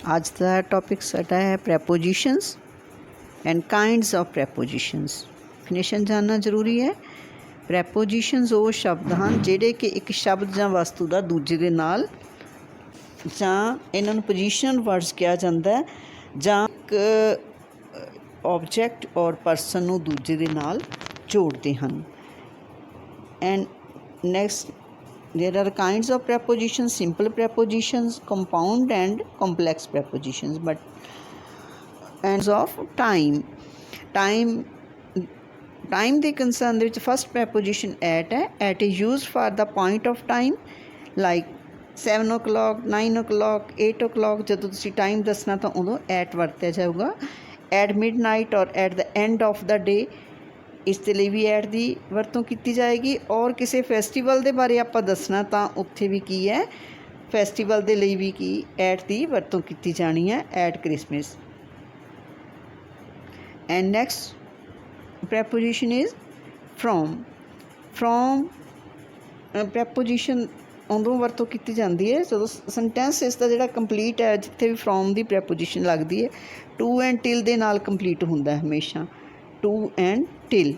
आज का टॉपिक साडा है प्रैपोजिशंस एंड काइंड्स ऑफ प्रैपोजिशंस। डेफिनेशन जानना जरूरी है। प्रैपोजिशंस वो शब्द हैं ਜਿਹੜੇ कि एक शब्द ਜਾਂ वस्तु का दूजे ਦੇ ਨਾਲ ਜਾਂ ਇਹਨਾਂ ਨੂੰ पोजीशनल वर्ड्स ਕਿਹਾ ਜਾਂਦਾ ਹੈ ਜਾਂ ਇੱਕ ऑब्जेक्ट और परसन ਨੂੰ ਦੂਜੇ ਦੇ ਨਾਲ ਜੋੜਦੇ ਹਨ। And next there are kinds of prepositions: simple prepositions, compound and complex prepositions. But ends of time ਦੇ concern ਦੇ ਵਿੱਚ first preposition at ਹੈ। at is used for the point of time like 7 o'clock 9 o'clock 8 o'clock। ਜਦੋਂ ਤੁਸੀਂ time ਦੱਸਣਾ ਤਾਂ ਉਦੋਂ at ਵਰਤਿਆ ਜਾਊਗਾ। at midnight or at the end of the day ਇਸ ਦੇ ਲਈ ਵੀ ਐਟ ਦੀ ਵਰਤੋਂ ਕੀਤੀ ਜਾਏਗੀ। ਔਰ ਕਿਸੇ ਫੈਸਟੀਵਲ ਦੇ ਬਾਰੇ ਆਪਾਂ ਦੱਸਣਾ ਤਾਂ ਉੱਥੇ ਵੀ ਕੀ ਹੈ, ਫੈਸਟੀਵਲ ਦੇ ਲਈ ਵੀ ਕੀ ਐਟ ਦੀ ਵਰਤੋਂ ਕੀਤੀ ਜਾਣੀ ਹੈ, at Christmas. And next preposition is from preposition ਉਦੋਂ ਵਰਤੋਂ ਕੀਤੀ ਜਾਂਦੀ ਹੈ ਜਦੋਂ ਸੈਂਟੈਂਸ ਇਸ ਦਾ ਜਿਹੜਾ ਕੰਪਲੀਟ ਹੈ, ਜਿੱਥੇ ਵੀ ਫਰੋਮ ਦੀ ਪ੍ਰੈਪੋਜੀਸ਼ਨ ਲੱਗਦੀ ਹੈ ਟੂ ਐਂਡ ਟਿਲ ਦੇ ਨਾਲ ਕੰਪਲੀਟ ਹੁੰਦਾ ਹਮੇਸ਼ਾ। ਟੂ ਐਂਡ टिल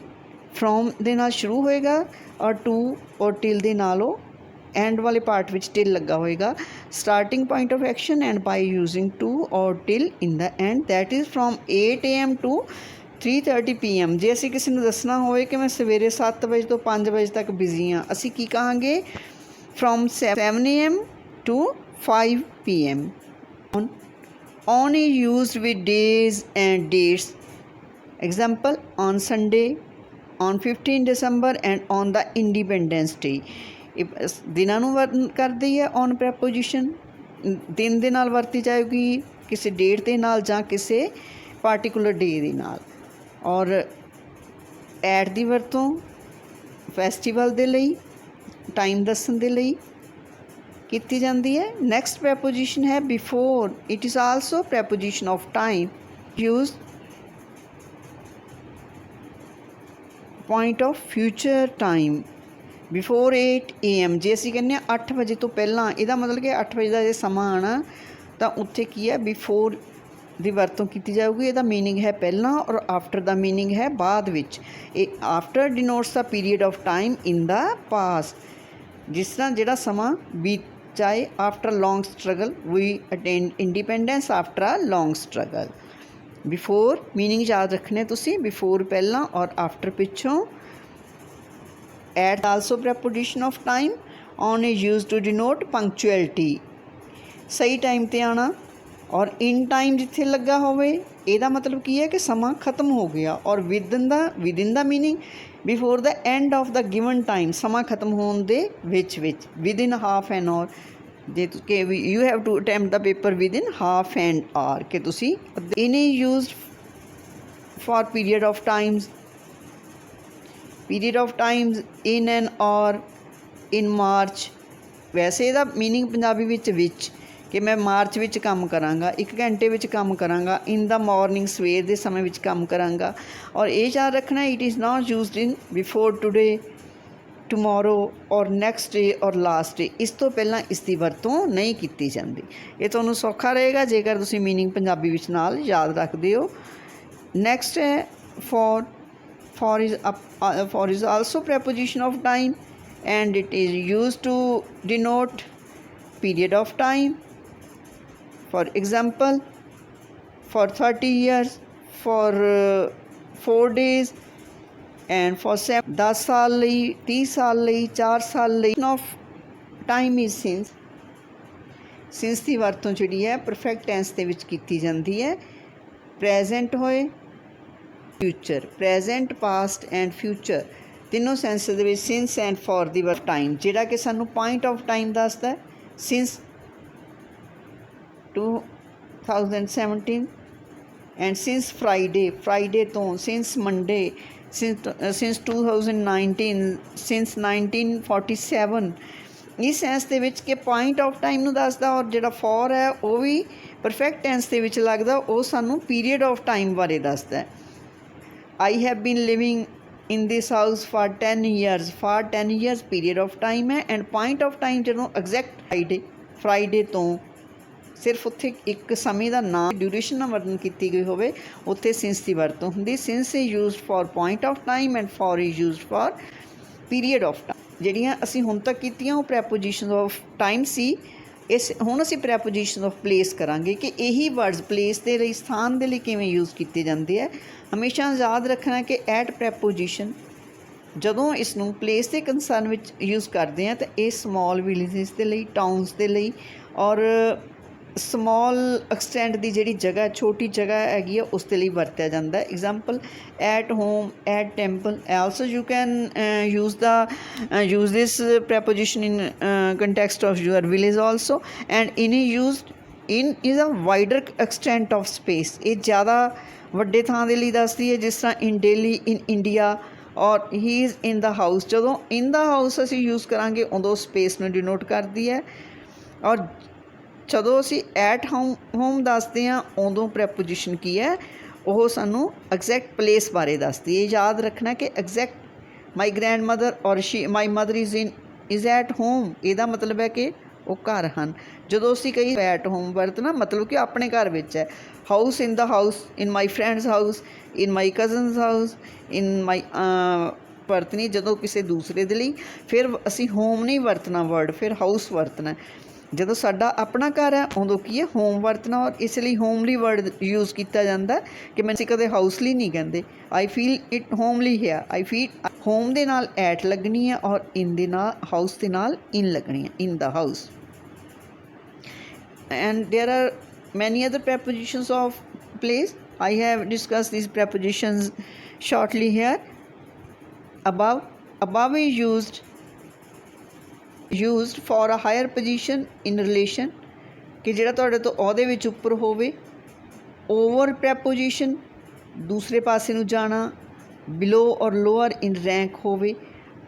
फ्रॉम दे नाल शुरू होएगा और टू और टिल दे नाल एंड वाले पार्ट विच टिल लगा होएगा। Starting point of action and by using to और till in the end that is from 8 AM to 3:30 PM। जे असी किसी नूं दसना होए कि मैं सवेरे 7 बजे तो 5 बजे तक बिजी हाँ, असी की कहांगे from 7 AM to 5 PM। On is used with days and dates. Example on Sunday, on 15 December and on the Independence Day। ਦਿਨਾਂ ਨੂੰ ਕਰਦੀ ਹੈ ਔਨ ਪ੍ਰੈਪੋਜੀਸ਼ਨ, ਦਿਨ ਦੇ ਨਾਲ ਵਰਤੀ ਜਾਏਗੀ, ਕਿਸੇ ਡੇਟ ਦੇ ਨਾਲ ਜਾਂ ਕਿਸੇ ਪਾਰਟੀਕੂਲਰ ਡੇ ਦੇ ਨਾਲ। ਔਰ ਐਟ ਦੀ ਵਰਤੋਂ ਫੈਸਟੀਵਲ ਦੇ ਲਈ, ਟਾਈਮ ਦੱਸਣ ਦੇ ਲਈ ਕੀਤੀ ਜਾਂਦੀ ਹੈ। ਨੈਕਸਟ ਪ੍ਰੈਪੋਜੀਸ਼ਨ ਹੈ before. It is also preposition of time use point of future time before 8 AM। जे असी कहने 8 बजे तो पहला, ਇਹਦਾ मतलब कि 8 बजे का जो समा आना तो उत्थे की है बिफोर ਦੀ ਵਰਤੋਂ ਕੀਤੀ ਜਾਊਗੀ। ਇਹਦਾ मीनिंग है पहला और आफ्टर ਦਾ मीनिंग है बाद ਵਿੱਚ। After denotes the period of time in the past. जिस तरह ਜਿਹੜਾ ਸਮਾਂ ਬੀਤ ਜਾਏ। After long struggle we attend independence after a long struggle. Before meaning याद रखने तुसी, बिफोर पहला और आफ्टर पिछों। At also preposition of time. On is use to denote punctuality, सही टाइम ते आना। और इन टाइम जिथे लगा होवे ਇਹਦਾ मतलब की है कि समा खत्म हो गया। और within the meaning before the end of the given time, समा खत्म होने दे विच within half an hour. जे कि you have to attempt the paper within half an hour कि तुसी। In use for period of times in an hour in मार्च। वैसे ਇਹਦਾ मीनिंग पंजाबी विच कि मैं मार्च विच काम करांगा, 1 घंटे विच काम करांगा। इन द मॉर्निंग सवेर के समय विच काम करांगा। और ये याद रखना it is not used in before today, tomorrow और नैक्सट डे और लास्ट डे। इस तो पहला इसकी वरतों नहीं की जाती। ये तुहानूं सौखा रहेगा जेकर तुसीं मीनिंग पंजाबी विच नाल याद रखते हो। नैक्सट है for is also preposition of time and it is used to denote period of time. For example for 30 years, for 4 days and for 10 साल ਲਈ, 30 साल ਲਈ, 4 साल ਲਈ। ऑफ टाइम इज सिंस की वरतों जी है परफेक्ट टेंस के विच कीती जाती है। प्रेजेंट होए future, present past and future तीनों सेंस दे विच since and for the work time जिहड़ा कि सानू पॉइंट ऑफ टाइम दसदा है। सिंस 2017 एंड सिंस फ्राइडे तो, सिंस मंडे, सिंस 2019, सिंस 1947। इस सेंस के विच कि पॉइंट ऑफ टाइम नूं दसदा। और जिहड़ा फॉर है वो भी परफेक्ट टेंस के विच लगदा, वो सानू पीरियड ऑफ टाइम बारे दसदा है। I have been living in this house for 10 years। For 10 years period of time है। एंड पॉइंट ऑफ टाइम जो एग्जैक्ट फ्राइडे तो सिर्फ उत्थे एक समय का नाम ड्यूरेशन नाल वर्णन की गई होवे उत्थे सिंस की वरतों हुंदी। Since is use for point of time and for is use for period of time. ਜਿਹੜੀਆਂ ਅਸੀਂ ਹੁਣ तक कीतियां ਉਹ प्रैपोजिशन ऑफ टाइम सी। इस हुण असीं प्रैपोजिशन ऑफ प्लेस करांगे कि यही वर्ड्स प्लेस के लिए स्थान के लिए किवें यूज़ किए जाते हैं। हमेशा याद रखना कि एट प्रैपोजिशन जदों इसनूं प्लेस के कंसर्न विच यूज़ करते हैं तो ये समॉल विलेजेस के लिए, टाउनस के लिए और समॉल एक्सटेंट की जिहड़ी जगह छोटी जगह हैगी है उसके लिए वरत्या जाता है। Example at home, at temple. Also you can use this preposition in context of your village also and in is a wider extent of space. ये ज़्यादा वड्डे थां दे लई दसदी है, जिस तरह इन डेली, इन इंडिया और he is in the house. जदों इन द हाउस असीं यूज़ करांगे उदों स्पेस नूं डिनोट करदी है और ਜਦੋਂ ਅਸੀਂ ਐਟ ਹੋਮ ਦੱਸਦੇ ਹਾਂ ਉਦੋਂ ਪ੍ਰੈਪੋਜੀਸ਼ਨ ਕੀ ਹੈ ਉਹ ਸਾਨੂੰ ਐਗਜ਼ੈਕਟ ਪਲੇਸ ਬਾਰੇ ਦੱਸਦੀ ਹੈ। ਯਾਦ ਰੱਖਣਾ ਕਿ ਐਗਜ਼ੈਕਟ ਮਾਈ ਗ੍ਰੈਂਡ ਮਦਰ ਔਰ my mother is at home, ਇਹਦਾ ਮਤਲਬ ਹੈ ਕਿ ਉਹ ਘਰ ਹਨ। ਜਦੋਂ ਅਸੀਂ ਕਹੀ ਐਟ ਹੋਮ ਵਰਤਣਾ ਮਤਲਬ ਕਿ ਆਪਣੇ ਘਰ ਵਿੱਚ ਹੈ। House, in the house, in my friends house, in my cousins house, in my ਵਰਤਣੀ ਜਦੋਂ ਕਿਸੇ ਦੂਸਰੇ ਦੇ ਲਈ। ਫਿਰ ਅਸੀਂ ਹੋਮ ਨਹੀਂ ਵਰਤਣਾ ਵਰਡ, ਫਿਰ ਹਾਊਸ ਵਰਤਣਾ। ਜਦੋਂ ਸਾਡਾ ਆਪਣਾ ਘਰ ਹੈ ਉਦੋਂ ਕੀ ਹੈ ਹੋਮ ਵਰਤਣਾ। ਔਰ ਇਸ ਲਈ ਹੋਮਲੀ ਵਰਡ ਯੂਜ਼ ਕੀਤਾ ਜਾਂਦਾ ਕਿ ਮੈਂ ਅਸੀਂ ਕਦੇ ਹਾਊਸਲੀ ਨਹੀਂ ਕਹਿੰਦੇ। ਆਈ ਫੀਲ ਇਟ ਹੋਮਲੀ ਹੈ, ਆਈ ਫੀਲ ਹੋਮ ਦੇ ਨਾਲ ਐਟ ਲੱਗਣੀ ਹੈ ਔਰ ਇਨ ਦੇ ਨਾਲ ਹਾਊਸ ਦੇ ਨਾਲ ਇਨ ਲੱਗਣੀ ਹੈ, in the house. And there are many other prepositions of place. I have discussed these prepositions shortly here above. Above is used for a higher position in relation कि जिहड़ा तुहाडे तो ओहदे विच उप्पर होवे। ओवर प्रैपोजिशन दूसरे पासे नूं जाना, बिलो और लोअर इन रैंक होवे।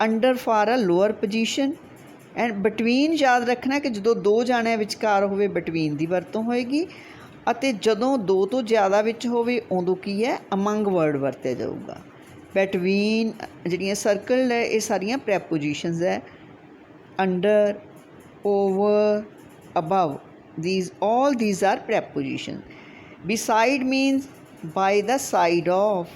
Under for a lower position and between याद रखना कि जदों दो जाणिਆਂ विचकार होवे बिटवीन दी वरतों होएगी ਅਤੇ ਜਦੋਂ दो तो ज़्यादा विच होवे उदों की है अमंग वर्ड वरत्या जाऊगा। बिटवीन जिहड़ियां सर्कल है ये सारियां प्रैपोजिशंस है। under, over, above, all these are prepositions. Beside means by the side of,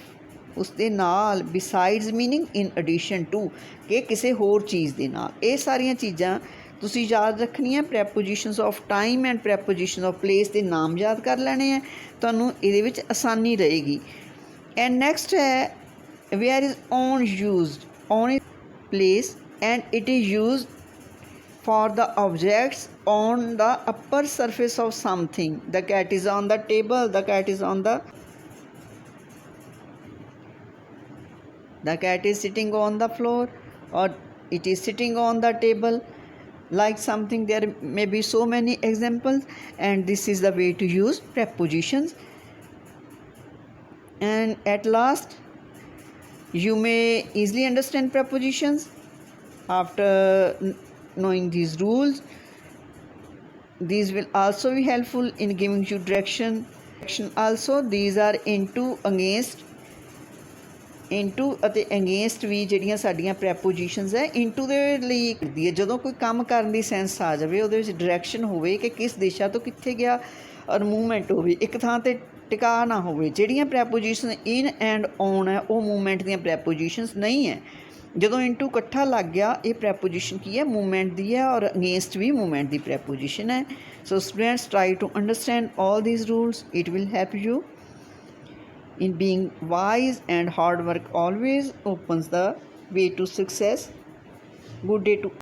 उसदे नाल। besides meaning in addition to, कि किसी होर चीज़ दे नाल। ये सारियां चीज़ां तुसीं याद रखनियां। Prepositions of time and preposition of place के नाम याद कर लेने हैं, तुहानूं इहदे विच आसानी रहेगी। एंड नैक्सट है where is on used. On is place and it is used for the objects on the upper surface of something. The cat is on the table, the cat is sitting on the floor, or it is sitting on the table, like something. There may be so many examples, and this is the way to use prepositions. And at last, you may easily understand prepositions after knowing these rules. These will also be helpful in giving you direction also. These are into, against, into ਅਤੇ against ਵੀ ਜਿਹੜੀਆਂ ਸਾਡੀਆਂ ਪ੍ਰੈਪੋਜੀਸ਼ਨਸ ਹੈ into ਦੇ ਲਈ ਕਰਦੀ ਹੈ। ਜਦੋਂ ਕੋਈ ਕੰਮ ਕਰਨ ਦੀ ਸੈਂਸ ਆ ਜਾਵੇ, ਉਹਦੇ ਵਿੱਚ ਡਾਇਰੈਕਸ਼ਨ ਹੋਵੇ ਕਿ ਕਿਸ ਦਿਸ਼ਾ ਤੋਂ ਕਿੱਥੇ ਗਿਆ ਔਰ ਮੂਵਮੈਂਟ ਹੋਵੇ, ਇੱਕ ਥਾਂ ਤੇ ਟਿਕਾ ਨਾ ਹੋਵੇ। ਜਿਹੜੀਆਂ ਪ੍ਰੈਪੋਜੀਸ਼ਨ ਇਨ ਐਂਡ ਔਨ ਹੈ ਉਹ ਮੂਵਮੈਂਟ ਦੀਆਂ ਪ੍ਰੈਪੋਜੀਸ਼ਨਸ ਨਹੀਂ ਹੈ। ਜਦੋਂ इंटू इकट्ठा लग गया ये प्रैपोजिशन की है मूवमेंट दी है और अगेंस्ट भी मूवमेंट की प्रैपोजिशन है। So students try to understand all these rules. It will help you in being wise, and hard work always opens the way to success. Good day to